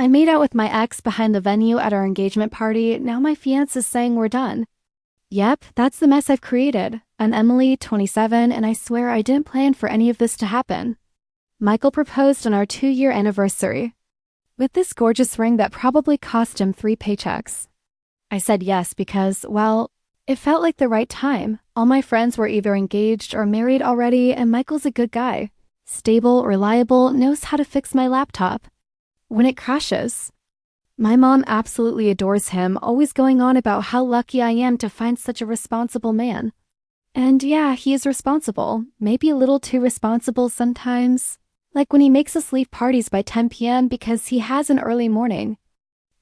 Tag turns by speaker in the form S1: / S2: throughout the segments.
S1: I made out with my ex behind the venue at our engagement party. Now my fiancé is saying we're done. Yep, that's the mess I've created. I'm Emily, 27, and I swear I didn't plan for any of this to happen. Michael proposed on our 2-year anniversary, with this gorgeous ring that probably cost him 3 paychecks. I said yes because, well, it felt like the right time. All my friends were either engaged or married already, and Michael's a good guy. Stable, reliable, knows how to fix my laptop when it crashes. My mom absolutely adores him, always going on about how lucky I am to find such a responsible man. And yeah, he is responsible, maybe a little too responsible sometimes. Like when he makes us leave parties by 10 p.m. because he has an early morning.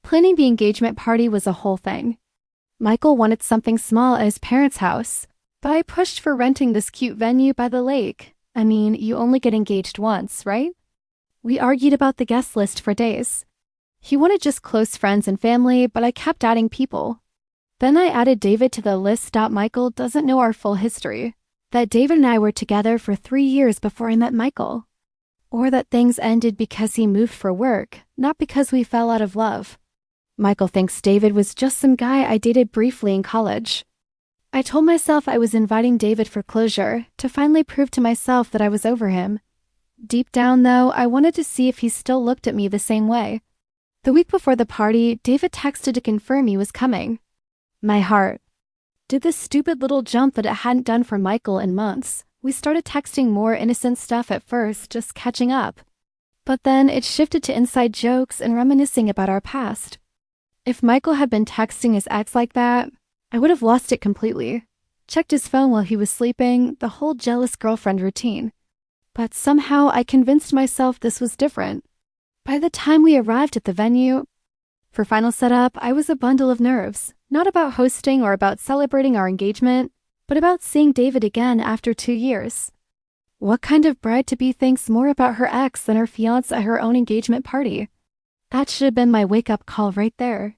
S1: Planning the engagement party was a whole thing. Michael wanted something small at his parents' house, but I pushed for renting this cute venue by the lake. I mean, you only get engaged once, right? We argued about the guest list for days. He wanted just close friends and family, but I kept adding people. Then I added David to the list. Michael doesn't know our full history. That David and I were together for 3 years before I met Michael. Or that things ended because he moved for work, not because we fell out of love. Michael thinks David was just some guy I dated briefly in college. I told myself I was inviting David for closure, to finally prove to myself that I was over him. Deep down, though, I wanted to see if he still looked at me the same way. The week before the party, David texted to confirm he was coming. My heart did this stupid little jump that it hadn't done for Michael in months. We started texting more innocent stuff at first, just catching up. But then it shifted to inside jokes and reminiscing about our past. If Michael had been texting his ex like that, I would have lost it completely. Checked his phone while he was sleeping, the whole jealous girlfriend routine. But somehow I convinced myself this was different. By the time we arrived at the venue, for final setup, I was a bundle of nerves. Not about hosting or about celebrating our engagement, but about seeing David again after 2 years. What kind of bride-to-be thinks more about her ex than her fiancé at her own engagement party? That should have been my wake-up call right there.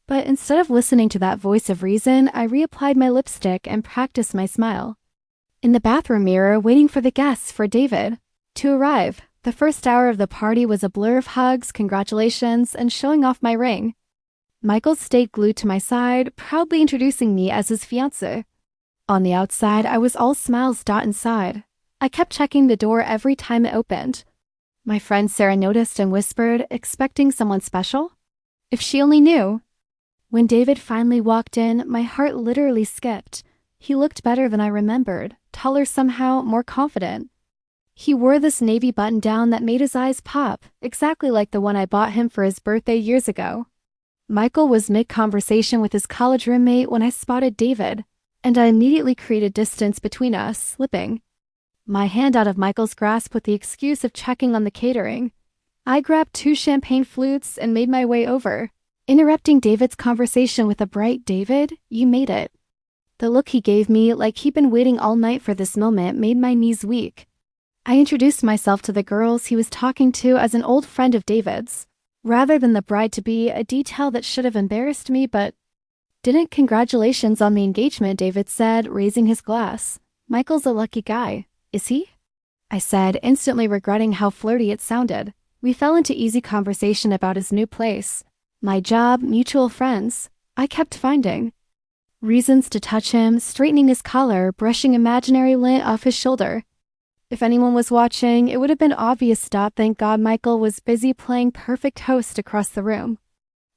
S1: But instead of listening to that voice of reason, I reapplied my lipstick and practiced my smile. In the bathroom mirror, waiting for the guests for David to arrive. The first hour of the party was a blur of hugs, congratulations, and showing off my ring. Michael stayed glued to my side, proudly introducing me as his fiancé. On the outside, I was all smiles. Inside, I kept checking the door every time it opened. My friend Sarah noticed and whispered, expecting someone special? If she only knew. When David finally walked in, my heart literally skipped. He looked better than I remembered, taller somehow, more confident. He wore this navy button-down that made his eyes pop, exactly like the one I bought him for his birthday years ago. Michael was mid-conversation with his college roommate when I spotted David, and I immediately created distance between us, slipping my hand out of Michael's grasp with the excuse of checking on the catering. I grabbed 2 champagne flutes and made my way over, interrupting David's conversation with a bright, "David, you made it." The look he gave me, like he'd been waiting all night for this moment, made my knees weak. I introduced myself to the girls he was talking to as an old friend of David's, rather than the bride-to-be, a detail that should have embarrassed me but didn't. "Congratulations on the engagement," David said, raising his glass. "Michael's a lucky guy, is he?" I said, instantly regretting how flirty it sounded. We fell into easy conversation about his new place, my job, mutual friends. I kept finding reasons to touch him, straightening his collar, brushing imaginary lint off his shoulder. If anyone was watching, it would have been obvious. Thank God Michael was busy playing perfect host across the room.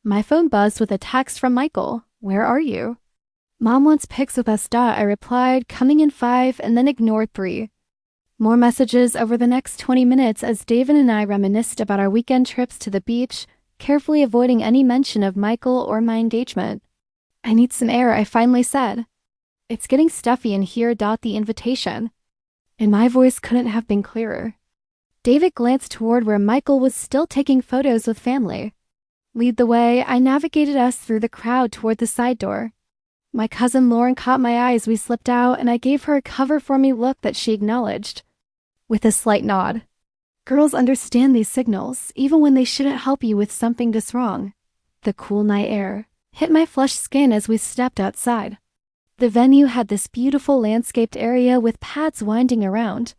S1: My phone buzzed with a text from Michael. "Where are you?" "Mom wants pics with us." I replied, coming in 5 and then ignored 3. More messages over the next 20 minutes as David and I reminisced about our weekend trips to the beach, carefully avoiding any mention of Michael or my engagement. "I need some air," I finally said. "It's getting stuffy in here." The invitation, and my voice couldn't have been clearer. David glanced toward where Michael was still taking photos with family. Lead the way, I navigated us through the crowd toward the side door. My cousin Lauren caught my eye as we slipped out, and I gave her a cover-for-me look that she acknowledged with a slight nod. Girls understand these signals, even when they shouldn't help you with something this wrong. The cool night air hit my flushed skin as we stepped outside. The venue had this beautiful landscaped area with paths winding around.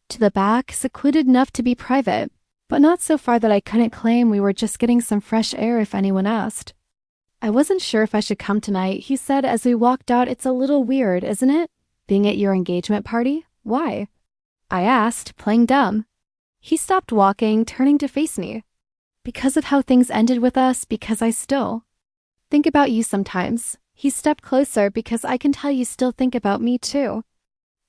S1: To the back, secluded enough to be private, but not so far that I couldn't claim we were just getting some fresh air if anyone asked. I wasn't sure if I should come tonight, he said as we walked out. It's a little weird, isn't it? Being at your engagement party? Why? I asked, playing dumb. He stopped walking, turning to face me. Because of how things ended with us, because I still think about you sometimes. He stepped closer because I can tell you still think about me too.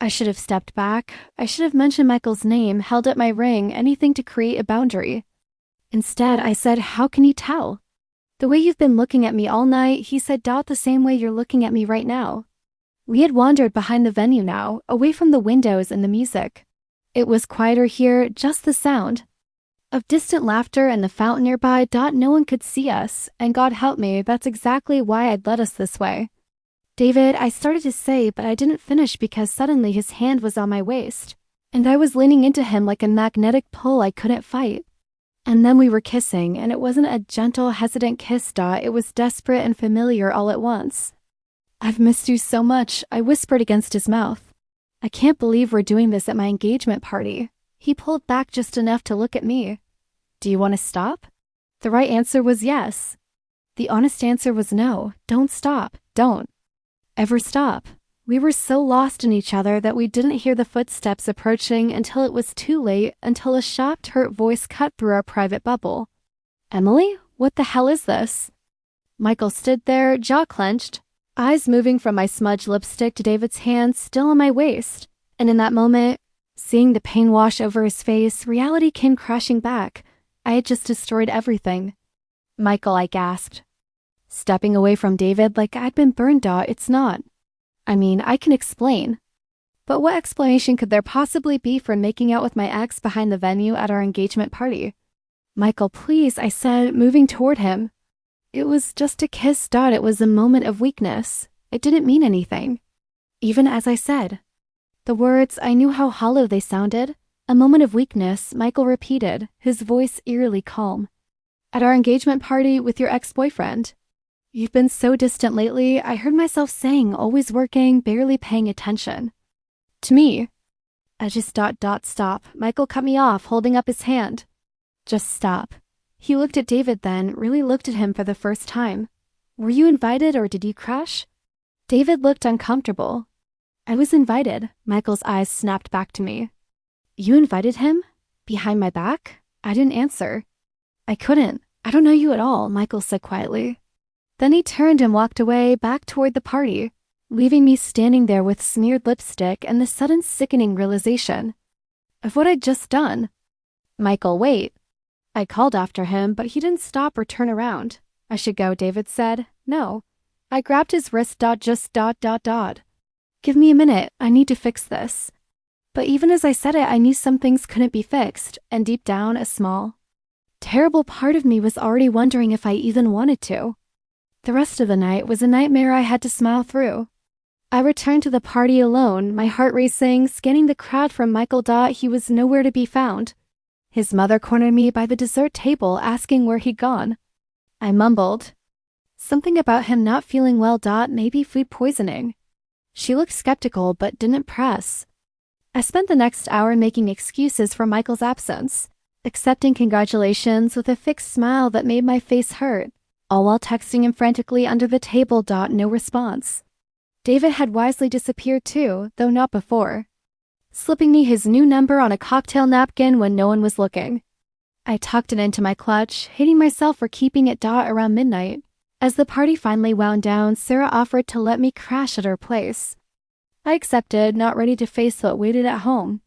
S1: I should have stepped back. I should have mentioned Michael's name, held up my ring, anything to create a boundary. Instead, I said, how can you tell? The way you've been looking at me all night, he said, the same way you're looking at me right now. We had wandered behind the venue now, away from the windows and the music. It was quieter here, just the sound of distant laughter and the fountain nearby. No one could see us, and God help me, that's exactly why I'd led us this way. David, I started to say, but I didn't finish because suddenly his hand was on my waist, and I was leaning into him like a magnetic pull I couldn't fight. And then we were kissing, and it wasn't a gentle, hesitant kiss, it was desperate and familiar all at once. I've missed you so much, I whispered against his mouth. I can't believe we're doing this at my engagement party. He pulled back just enough to look at me. Do you want to stop? The right answer was yes. The honest answer was no. Don't stop. Don't ever stop. We were so lost in each other that we didn't hear the footsteps approaching until it was too late, until a shocked, hurt voice cut through our private bubble. Emily, what the hell is this? Michael stood there, jaw clenched, eyes moving from my smudged lipstick to David's hand still on my waist. And in that moment, seeing the pain wash over his face, reality came crashing back. I had just destroyed everything. Michael, I gasped, stepping away from David like I'd been burned. It's not. I mean, I can explain. But what explanation could there possibly be for making out with my ex behind the venue at our engagement party? Michael, please, I said, moving toward him. It was just a kiss. It was a moment of weakness. It didn't mean anything. Even as I said the words, I knew how hollow they sounded. A moment of weakness, Michael repeated, his voice eerily calm. At our engagement party with your ex-boyfriend. You've been so distant lately, I heard myself saying, always working, barely paying attention. To me. I just stop. Michael cut me off, holding up his hand. Just stop. He looked at David then, really looked at him for the first time. Were you invited or did you crash? David looked uncomfortable. I was invited. Michael's eyes snapped back to me. You invited him? Behind my back? I didn't answer. I couldn't. I don't know you at all, Michael said quietly. Then he turned and walked away, back toward the party, leaving me standing there with smeared lipstick and the sudden sickening realization of what I'd just done. Michael, wait. I called after him, but he didn't stop or turn around. I should go, David said. No. I grabbed his wrist. Give me a minute. I need to fix this. But even as I said it, I knew some things couldn't be fixed, and deep down, a small, terrible part of me was already wondering if I even wanted to. The rest of the night was a nightmare I had to smile through. I returned to the party alone, my heart racing, scanning the crowd for Michael. He was nowhere to be found. His mother cornered me by the dessert table, asking where he'd gone. I mumbled something about him not feeling well. Maybe food poisoning. She looked skeptical but didn't press. I spent the next hour making excuses for Michael's absence, accepting congratulations with a fixed smile that made my face hurt, all while texting him frantically under the table. No response. David had wisely disappeared too, though not before, slipping me his new number on a cocktail napkin when no one was looking. I tucked it into my clutch, hating myself for keeping it. Around midnight, as the party finally wound down, Sarah offered to let me crash at her place. I accepted, not ready to face what waited at home.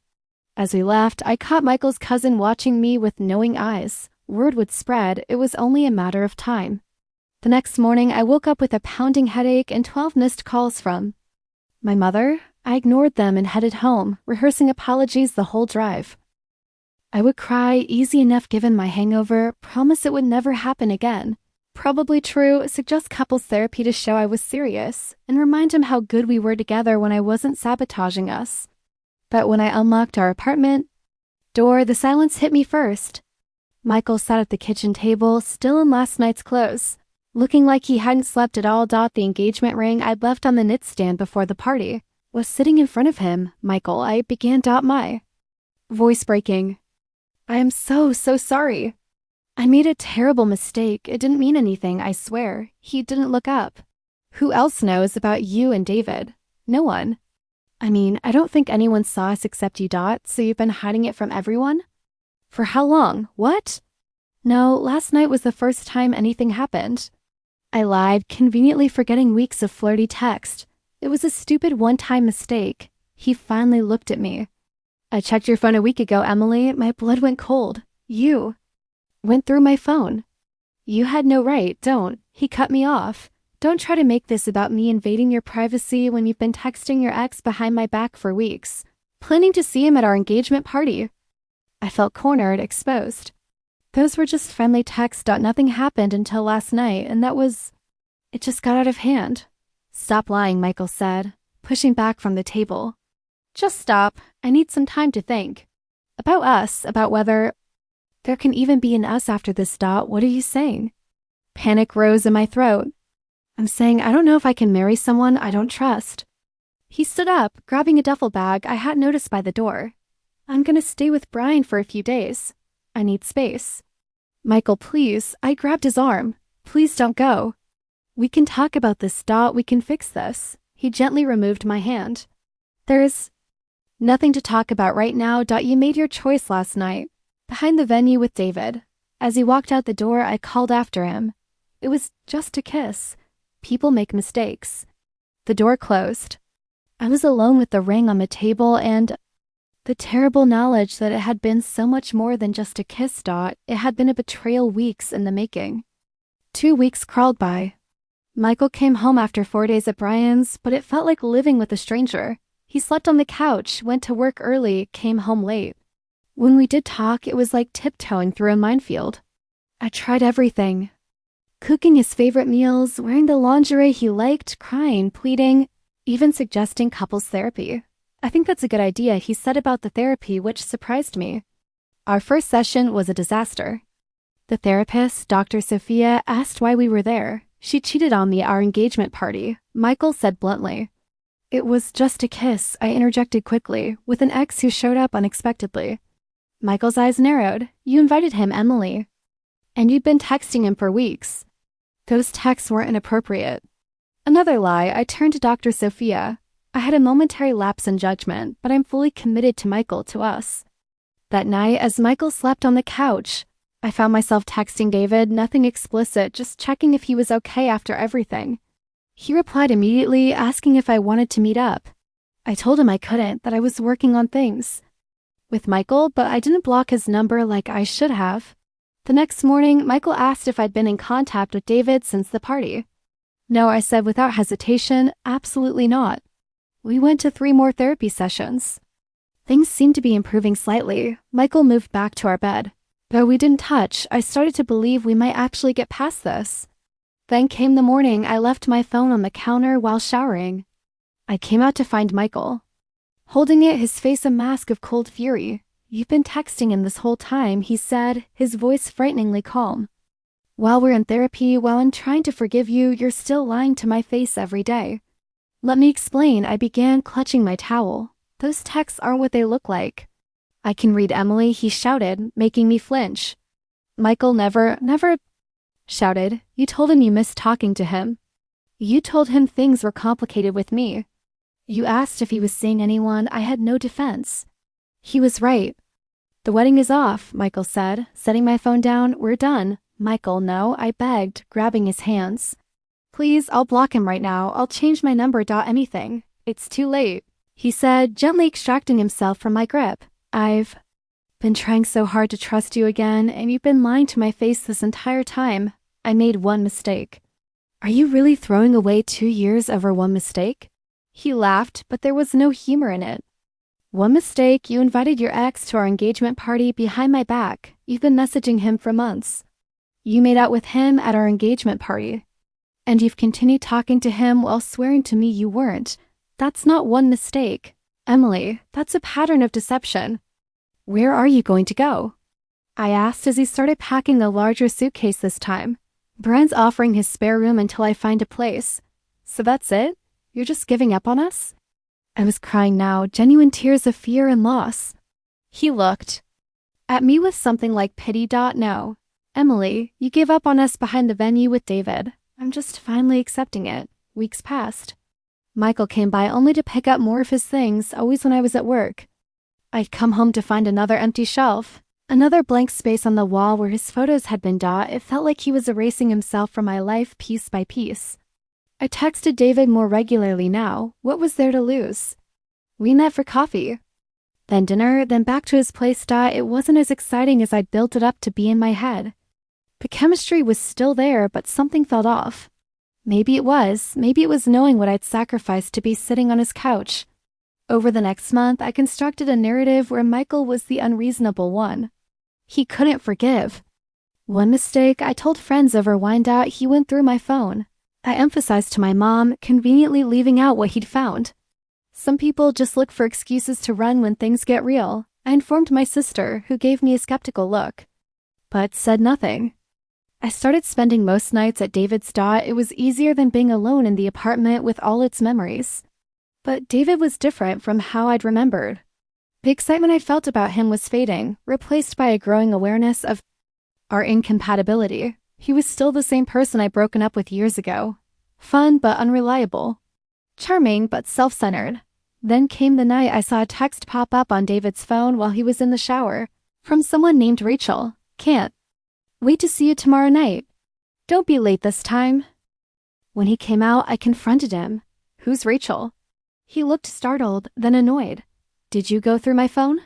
S1: As we left, I caught Michael's cousin watching me with knowing eyes. Word would spread, it was only a matter of time. The next morning, I woke up with a pounding headache and 12 missed calls from my mother. I ignored them and headed home, rehearsing apologies the whole drive. I would cry, easy enough given my hangover, promise it would never happen again. Probably true, suggest couples therapy to show I was serious, and remind him how good we were together when I wasn't sabotaging us. But when I unlocked our apartment door, the silence hit me first. Michael sat at the kitchen table, still in last night's clothes, looking like he hadn't slept at all. The engagement ring I'd left on the nightstand before the party was sitting in front of him. Michael, I began. My voice breaking. I am so sorry. I made a terrible mistake. It didn't mean anything, I swear. He didn't look up. Who else knows about you and David? No one. I mean, I don't think anyone saw us except you, so you've been hiding it from everyone? For how long? What? No, last night was the first time anything happened. I lied, conveniently forgetting weeks of flirty text. It was a stupid one-time mistake. He finally looked at me. I checked your phone a week ago, Emily. My blood went cold. You went through my phone. You had no right, don't. He cut me off. Don't try to make this about me invading your privacy when you've been texting your ex behind my back for weeks, planning to see him at our engagement party. I felt cornered, exposed. Those were just friendly texts. Nothing happened until last night, and it just got out of hand. Stop lying, Michael said, pushing back from the table. Just stop. I need some time to think. About us, about whether there can even be an us after this. What are you saying? Panic rose in my throat. I'm saying I don't know if I can marry someone I don't trust. He stood up, grabbing a duffel bag I hadn't noticed by the door. I'm gonna stay with Brian for a few days. I need space. Michael, please. I grabbed his arm. Please don't go. We can talk about this. We can fix this. He gently removed my hand. There's nothing to talk about right now. You made your choice last night, behind the venue with David. As he walked out the door, I called after him. It was just a kiss. People make mistakes. The door closed. I was alone with the ring on the table and the terrible knowledge that it had been so much more than just a kiss. It had been a betrayal, weeks in the making. 2 weeks crawled by. Michael came home after 4 days at Brian's, but it felt like living with a stranger. He slept on the couch, went to work early, came home late. When we did talk, it was like tiptoeing through a minefield. I tried everything. Cooking his favorite meals, wearing the lingerie he liked, crying, pleading, even suggesting couples therapy. I think that's a good idea, he said about the therapy, which surprised me. Our first session was a disaster. The therapist, Dr. Sophia, asked why we were there. She cheated on me at our engagement party, Michael said bluntly. It was just a kiss, I interjected quickly, with an ex who showed up unexpectedly. Michael's eyes narrowed. You invited him, Emily. And you'd been texting him for weeks. Those texts weren't inappropriate. Another lie. I turned to Dr. Sophia. I had a momentary lapse in judgment, but I'm fully committed to Michael, to us. That night, as Michael slept on the couch, I found myself texting David, nothing explicit, just checking if he was okay after everything. He replied immediately, asking if I wanted to meet up. I told him I couldn't, that I was working on things with Michael, but I didn't block his number like I should have. The next morning, Michael asked if I'd been in contact with David since the party. No, I said without hesitation, absolutely not. We went to 3 more therapy sessions. Things seemed to be improving slightly. Michael moved back to our bed. Though we didn't touch, I started to believe we might actually get past this. Then came the morning I left my phone on the counter while showering. I came out to find Michael. Holding it, his face a mask of cold fury. You've been texting him this whole time, he said, his voice frighteningly calm. While we're in therapy, while I'm trying to forgive you, you're still lying to my face every day. Let me explain, I began, clutching my towel. Those texts aren't what they look like. I can read, Emily, he shouted, making me flinch. Michael never shouted. You told him you missed talking to him. You told him things were complicated with me. You asked if he was seeing anyone. I had no defense. He was right. The wedding is off, Michael said, setting my phone down. We're done. Michael, no, I begged, grabbing his hands. Please, I'll block him right now. I'll change my number. Anything. It's too late, he said, gently extracting himself from my grip. I've been trying so hard to trust you again, and you've been lying to my face this entire time. I made one mistake. Are you really throwing away 2 years over one mistake? He laughed, but there was no humor in it. One mistake, you invited your ex to our engagement party behind my back. You've been messaging him for months. You made out with him at our engagement party. And you've continued talking to him while swearing to me you weren't. That's not one mistake. Emily, that's a pattern of deception. Where are you going to go? I asked as he started packing a larger suitcase this time. Brian's offering his spare room until I find a place. So that's it? You're just giving up on us? I was crying now, genuine tears of fear and loss. He looked. At me with something like pity. No. Emily, you gave up on us behind the venue with David. I'm just finally accepting it. Weeks passed. Michael came by only to pick up more of his things, always when I was at work. I'd come home to find another empty shelf, another blank space on the wall where his photos had been. It felt like he was erasing himself from my life piece by piece. I texted David more regularly now. What was there to lose? We met for coffee. Then dinner, then back to his place. It wasn't as exciting as I'd built it up to be in my head. The chemistry was still there, but something felt off. Maybe it was knowing what I'd sacrificed to be sitting on his couch. Over the next month, I constructed a narrative where Michael was the unreasonable one. He couldn't forgive. One mistake, I told friends over wine. He went through my phone. I emphasized to my mom, conveniently leaving out what he'd found. Some people just look for excuses to run when things get real. I informed my sister, who gave me a skeptical look, but said nothing. I started spending most nights at David's. It was easier than being alone in the apartment with all its memories. But David was different from how I'd remembered. The excitement I felt about him was fading, replaced by a growing awareness of our incompatibility. He was still the same person I'd broken up with years ago. Fun but unreliable. Charming but self-centered. Then came the night I saw a text pop up on David's phone while he was in the shower, from someone named Rachel. Can't wait to see you tomorrow night. Don't be late this time. When he came out, I confronted him. Who's Rachel? He looked startled, then annoyed. Did you go through my phone?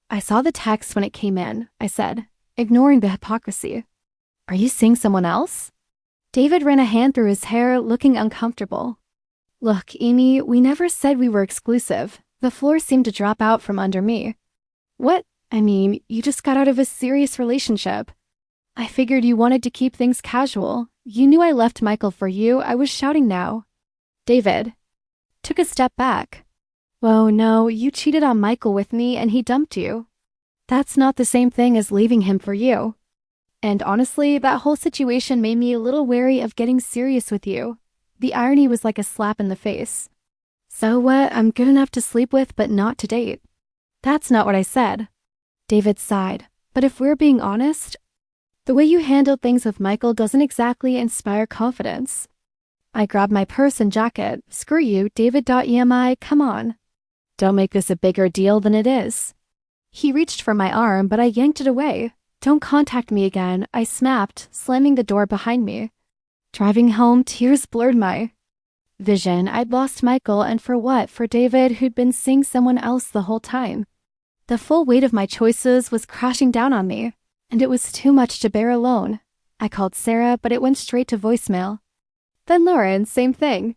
S1: I saw the text when it came in, I said, ignoring the hypocrisy. Are you seeing someone else? David ran a hand through his hair, looking uncomfortable. Look, Amy, we never said we were exclusive. The floor seemed to drop out from under me. What? I mean, you just got out of a serious relationship. I figured you wanted to keep things casual. You knew I left Michael for you. I was shouting now. David took a step back. Whoa, no, you cheated on Michael with me and he dumped you. That's not the same thing as leaving him for you. And honestly, that whole situation made me a little wary of getting serious with you. The irony was like a slap in the face. So what? I'm good enough to sleep with, but not to date. That's not what I said. David sighed. But if we're being honest, the way you handled things with Michael doesn't exactly inspire confidence. I grabbed my purse and jacket. Screw you, David.emi, come on. Don't make this a bigger deal than it is. He reached for my arm, but I yanked it away. Don't contact me again, I snapped, slamming the door behind me. Driving home, tears blurred my vision. I'd lost Michael, and for what? For David, who'd been seeing someone else the whole time. The full weight of my choices was crashing down on me, and it was too much to bear alone. I called Sarah, but it went straight to voicemail. Then Lauren, same thing.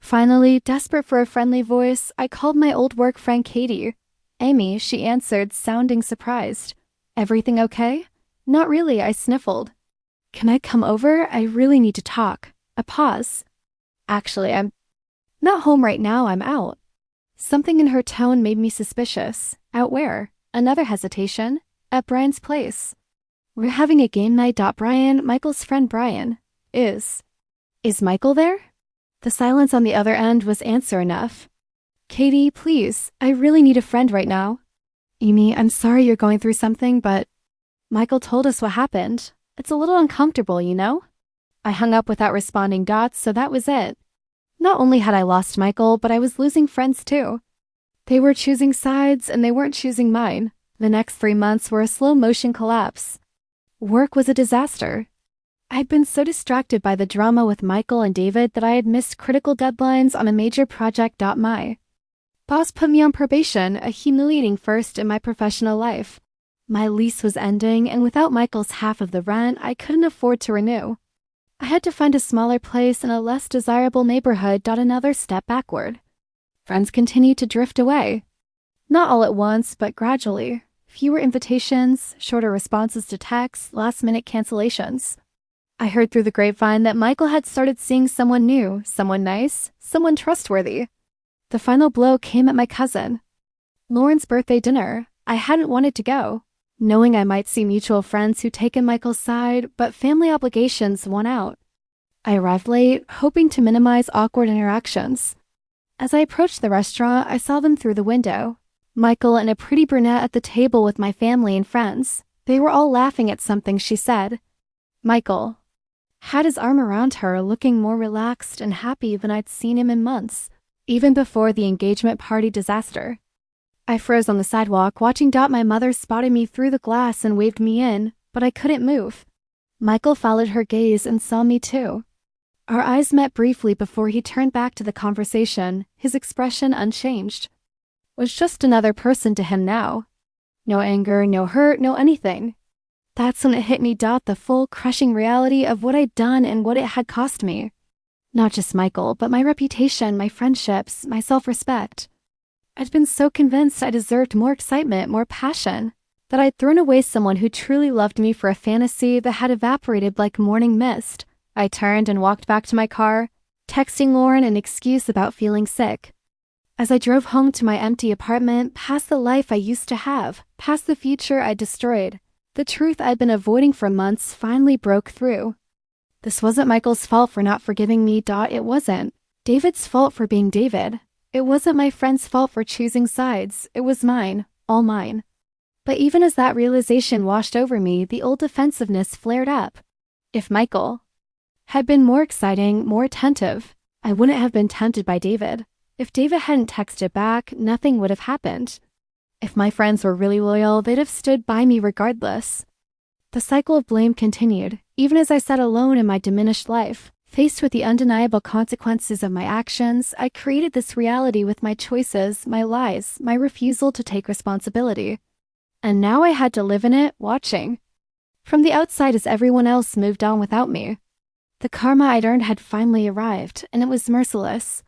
S1: Finally, desperate for a friendly voice, I called my old work friend Katie. Amy, she answered, sounding surprised. Everything okay? Not really, I sniffled. Can I come over? I really need to talk. A pause. Actually, I'm not home right now, I'm out. Something in her tone made me suspicious. Out where? Another hesitation. At Brian's place. We're having a game night. Brian, Michael's friend Brian, is Michael there? The silence on the other end was answer enough. Katie, please, I really need a friend right now. Amy, I'm sorry you're going through something, but Michael told us what happened. It's a little uncomfortable, you know? I hung up without responding. So that was it. Not only had I lost Michael, but I was losing friends too. They were choosing sides, and they weren't choosing mine. The next 3 months were a slow-motion collapse. Work was a disaster. I'd been so distracted by the drama with Michael and David that I had missed critical deadlines on a major project. My boss put me on probation, a humiliating first in my professional life. My lease was ending, and without Michael's half of the rent, I couldn't afford to renew. I had to find a smaller place in a less desirable neighborhood. Another step backward. Friends continued to drift away. Not all at once, but gradually. Fewer invitations, shorter responses to texts, last-minute cancellations. I heard through the grapevine that Michael had started seeing someone new, someone nice, someone trustworthy. The final blow came at my cousin. Lauren's birthday dinner. I hadn't wanted to go, knowing I might see mutual friends who'd taken Michael's side, but family obligations won out. I arrived late, hoping to minimize awkward interactions. As I approached the restaurant, I saw them through the window. Michael and a pretty brunette at the table with my family and friends. They were all laughing at something she said. Michael had his arm around her, looking more relaxed and happy than I'd seen him in months, even before the engagement party disaster. I froze on the sidewalk, watching My mother spotted me through the glass and waved me in, but I couldn't move. Michael followed her gaze and saw me too. Our eyes met briefly before he turned back to the conversation, his expression unchanged. Was just another person to him now. No anger, no hurt, no anything. That's when it hit me. The full, crushing reality of what I'd done and what it had cost me. Not just Michael, but my reputation, my friendships, my self-respect. I'd been so convinced I deserved more excitement, more passion, that I'd thrown away someone who truly loved me for a fantasy that had evaporated like morning mist. I turned and walked back to my car, texting Lauren an excuse about feeling sick. As I drove home to my empty apartment, past the life I used to have, past the future I'd destroyed, the truth I'd been avoiding for months finally broke through. This wasn't Michael's fault for not forgiving me. It wasn't David's fault for being David. It wasn't my friend's fault for choosing sides. It was mine, all mine. But even as that realization washed over me, the old defensiveness flared up. If Michael had been more exciting, more attentive, I wouldn't have been tempted by David. If David hadn't texted back, nothing would have happened. If my friends were really loyal, they'd have stood by me regardless. The cycle of blame continued, even as I sat alone in my diminished life. Faced with the undeniable consequences of my actions, I created this reality with my choices, my lies, my refusal to take responsibility. And now I had to live in it, watching from the outside as everyone else moved on without me. The karma I'd earned had finally arrived, and it was merciless.